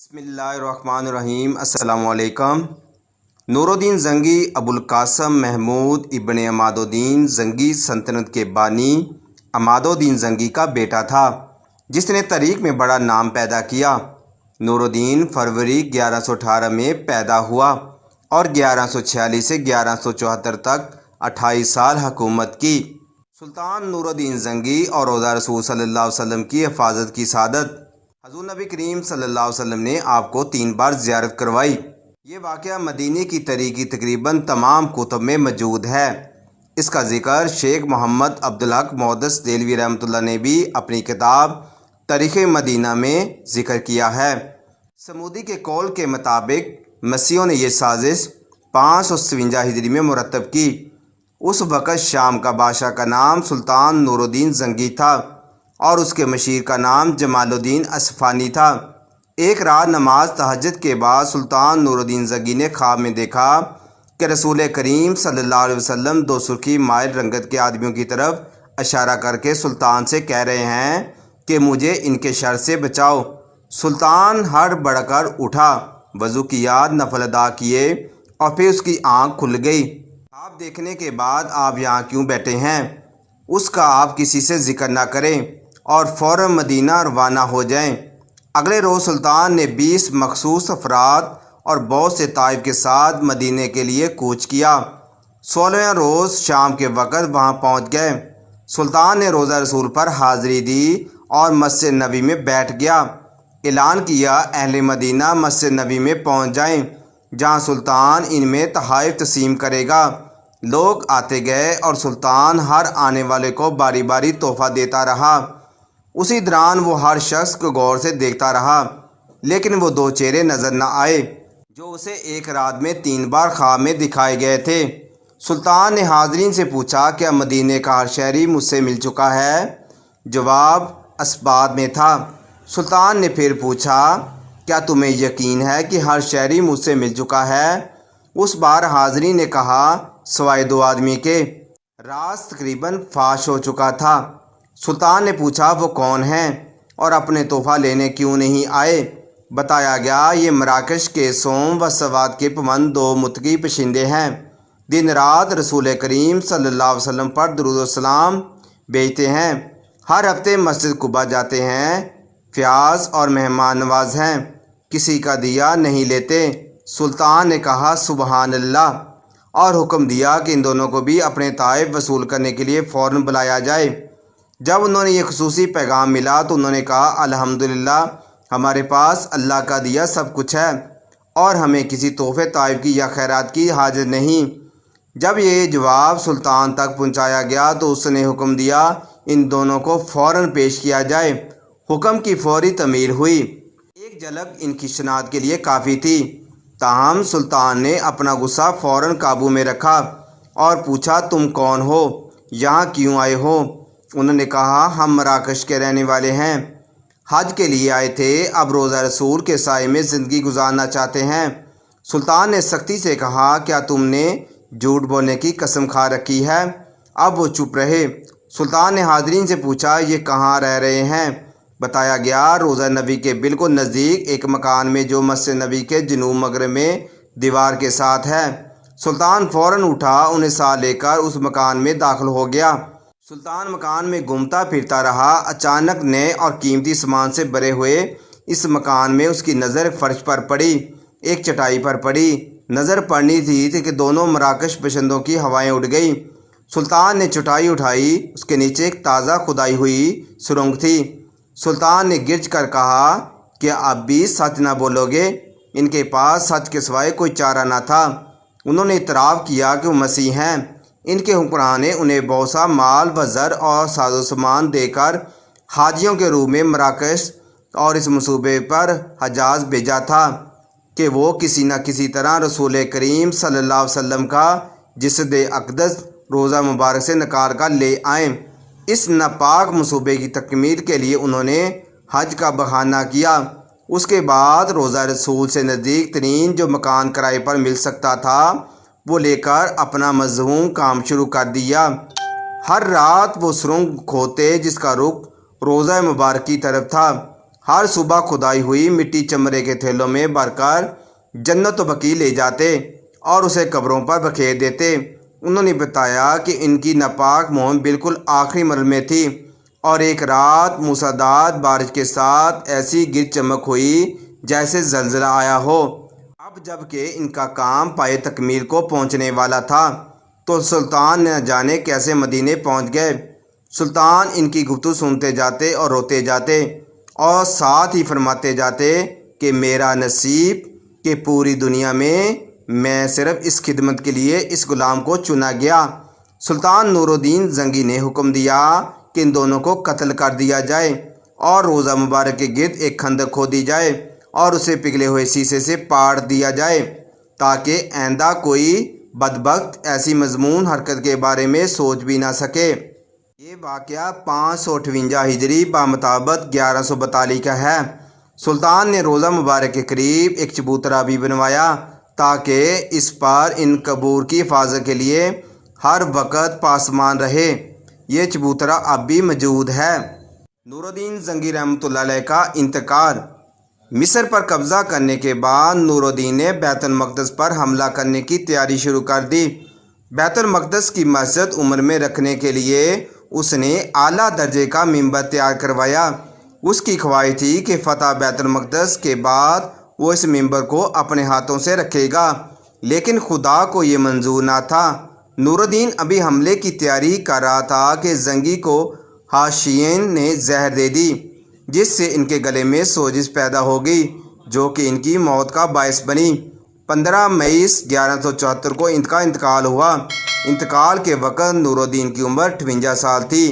بسم اللہ الرحمن الرحیم۔ السلام علیکم۔ نور الدین زنگی ابوالقاسم محمود ابن عماد الدین زنگی سلطنت کے بانی عماد الدین زنگی کا بیٹا تھا، جس نے تاریخ میں بڑا نام پیدا کیا۔ نور الدین فروری 1118 میں پیدا ہوا اور 1146 سے 1174 تک 28 سال حکومت کی۔ سلطان نور الدین زنگی اور روضہ رسول صلی اللہ علیہ وسلم کی حفاظت کی سعادت۔ حضور نبی کریم صلی اللہ علیہ وسلم نے آپ کو 3 بار زیارت کروائی۔ یہ واقعہ مدینہ کی تاریخ کی تقریباً تمام کتب میں موجود ہے۔ اس کا ذکر شیخ محمد عبدالحق محدث دہلوی رحمۃ اللہ نے بھی اپنی کتاب تاریخ مدینہ میں ذکر کیا ہے۔ سمودی کے قول کے مطابق مسیحیوں نے یہ سازش 557 ہجری میں مرتب کی۔ اس وقت شام کا بادشاہ کا نام سلطان نور الدین زنگی تھا اور اس کے مشیر کا نام جمال الدین اصفہانی تھا۔ ایک رات نماز تہجد کے بعد سلطان نور الدین زنگی نے خواب میں دیکھا کہ رسول کریم صلی اللہ علیہ وسلم 2 سرخی مائل رنگت کے آدمیوں کی طرف اشارہ کر کے سلطان سے کہہ رہے ہیں کہ مجھے ان کے شر سے بچاؤ۔ سلطان ہڑ بڑھ کر اٹھا، وضو کیا، نفل ادا کیے اور پھر اس کی آنکھ کھل گئی۔ خواب دیکھنے کے بعد آپ یہاں کیوں بیٹھے ہیں؟ اس کا آپ کسی سے ذکر نہ کریں اور فوراً مدینہ روانہ ہو جائیں۔ اگلے روز سلطان نے 20 مخصوص افراد اور بہت سے طائف کے ساتھ مدینہ کے لیے کوچ کیا۔ 16ویں روز شام کے وقت وہاں پہنچ گئے۔ سلطان نے روضہ رسول پر حاضری دی اور مسجد نبی میں بیٹھ گیا۔ اعلان کیا اہل مدینہ مسجد نبی میں پہنچ جائیں، جہاں سلطان ان میں تحائف تقسیم کرے گا۔ لوگ آتے گئے اور سلطان ہر آنے والے کو باری باری تحفہ دیتا رہا۔ اسی دوران وہ ہر شخص کو غور سے دیکھتا رہا، لیکن وہ 2 چہرے نظر نہ آئے جو اسے ایک رات میں 3 بار خواب میں دکھائے گئے تھے۔ سلطان نے حاضرین سے پوچھا کیا مدینہ کا ہر شہری مجھ سے مل چکا ہے؟ جواب اسبات میں تھا۔ سلطان نے پھر پوچھا کیا تمہیں یقین ہے کہ ہر شہری مجھ سے مل چکا ہے؟ اس بار حاضرین نے کہا سوائے 2 آدمی کے۔ راز تقریباً فاش ہو چکا تھا۔ سلطان نے پوچھا وہ کون ہیں اور اپنے تحفہ لینے کیوں نہیں آئے؟ بتایا گیا یہ مراکش کے سوم و سواد کے پابند 2 متقی باشندے ہیں، دن رات رسول کریم صلی اللہ علیہ وسلم پر درود و سلام بھیجتے ہیں، ہر ہفتے مسجد قباء جاتے ہیں، فیاض اور مہمان نواز ہیں، کسی کا دیا نہیں لیتے۔ سلطان نے کہا سبحان اللہ اور حکم دیا کہ ان دونوں کو بھی اپنے طائف وصول کرنے کے لیے فوراً بلایا جائے۔ جب انہوں نے یہ خصوصی پیغام ملا تو انہوں نے کہا الحمدللہ ہمارے پاس اللہ کا دیا سب کچھ ہے اور ہمیں کسی تحفے طائف کی یا خیرات کی حاجت نہیں۔ جب یہ جواب سلطان تک پہنچایا گیا تو اس نے حکم دیا ان دونوں کو فوراً پیش کیا جائے۔ حکم کی فوری تعمیل ہوئی۔ ایک جھلک ان کی شناخت کے لیے کافی تھی، تاہم سلطان نے اپنا غصہ فوراً قابو میں رکھا اور پوچھا تم کون ہو؟ یہاں کیوں آئے ہو؟ انہوں نے کہا ہم مراکش کے رہنے والے ہیں، حج کے لیے آئے تھے، اب روضہ رسول کے سائے میں زندگی گزارنا چاہتے ہیں۔ سلطان نے سختی سے کہا کیا تم نے جھوٹ بولنے کی قسم کھا رکھی ہے؟ اب وہ چپ رہے۔ سلطان نے حاضرین سے پوچھا یہ کہاں رہ رہے ہیں؟ بتایا گیا روضہ نبی کے بالکل نزدیک ایک مکان میں جو مسجد نبی کے جنوب مغرب میں دیوار کے ساتھ ہے۔ سلطان فوراً اٹھا، انہیں ساتھ لے کر اس مکان میں داخل ہو گیا۔ سلطان مکان میں گھومتا پھرتا رہا۔ اچانک نئے اور قیمتی سامان سے بھرے ہوئے اس مکان میں اس کی نظر فرش پر پڑی، ایک چٹائی پر پڑی۔ نظر پڑنی تھی کہ دونوں مراکش باشندوں کی ہوائیں اڑ گئیں۔ سلطان نے چٹائی اٹھائی، اس کے نیچے ایک تازہ کھدائی ہوئی سرنگ تھی۔ سلطان نے گرج کر کہا کہ اب بھی سچ نہ بولو گے؟ ان کے پاس سچ کے سوائے کوئی چارہ نہ تھا۔ انہوں نے اعتراف کیا کہ وہ مسیح ہیں۔ ان کے حکمران نے انہیں بہت سا مال و زر اور ساز و سامان دے کر حاجیوں کے روپ میں مراکش اور اس منصوبے پر حجاز بھیجا تھا کہ وہ کسی نہ کسی طرح رسول کریم صلی اللہ علیہ وسلم کا جسد اقدس روضہ مبارک سے نکال کر لے آئیں۔ اس ناپاک منصوبے کی تکمیل کے لیے انہوں نے حج کا بہانہ کیا۔ اس کے بعد روضہ رسول سے نزدیک ترین جو مکان کرائے پر مل سکتا تھا وہ لے کر اپنا مذموم کام شروع کر دیا۔ ہر رات وہ سرنگ کھودتے جس کا رخ روضہ مبارک کی طرف تھا۔ ہر صبح کھدائی ہوئی مٹی چمڑے کے تھیلوں میں بھر کر جنت و بقیع لے جاتے اور اسے قبروں پر بکھیر دیتے۔ انہوں نے بتایا کہ ان کی ناپاک مہم بالکل آخری مرحلے میں تھی اور ایک رات موسلادھار بارش کے ساتھ ایسی گر چمک ہوئی جیسے زلزلہ آیا ہو۔ اب جب کہ ان کا کام پائے تکمیل کو پہنچنے والا تھا تو سلطان نہ جانے کیسے مدینے پہنچ گئے۔ سلطان ان کی گفتگو سنتے جاتے اور روتے جاتے اور ساتھ ہی فرماتے جاتے کہ میرا نصیب کہ پوری دنیا میں صرف اس خدمت کے لیے اس غلام کو چنا گیا۔ سلطان نور الدین زنگی نے حکم دیا کہ ان دونوں کو قتل کر دیا جائے اور روضہ مبارک کے گرد ایک خندق کھودی جائے اور اسے پگھلے ہوئے شیشے سے پاڑ دیا جائے تاکہ آئندہ کوئی بدبخت ایسی مذموم حرکت کے بارے میں سوچ بھی نہ سکے۔ یہ واقعہ 558 ہجری بمطابق 1142 کا ہے۔ سلطان نے روضہ مبارک کے قریب ایک چبوترا بھی بنوایا تاکہ اس پر ان قبور کی حفاظت کے لیے ہر وقت پاسمان رہے۔ یہ چبوترا اب بھی موجود ہے۔ نور الدین زنگی رحمۃ اللہ علیہ کا انتقال۔ مصر پر قبضہ کرنے کے بعد نور الدین نے بیت المقدس پر حملہ کرنے کی تیاری شروع کر دی۔ بیت المقدس کی مسجد عمر میں رکھنے کے لیے اس نے اعلیٰ درجے کا ممبر تیار کروایا۔ اس کی خواہش تھی کہ فتح بیت المقدس کے بعد وہ اس ممبر کو اپنے ہاتھوں سے رکھے گا، لیکن خدا کو یہ منظور نہ تھا۔ نور الدین ابھی حملے کی تیاری کر رہا تھا کہ زنگی کو حاشیین نے زہر دے دی، جس سے ان کے گلے میں سوزش پیدا ہو گئی جو کہ ان کی موت کا باعث بنی۔ 15 مئی 1174 کو ان کا انتقال ہوا۔ انتقال کے وقت نور الدین کی عمر 58 سال تھی۔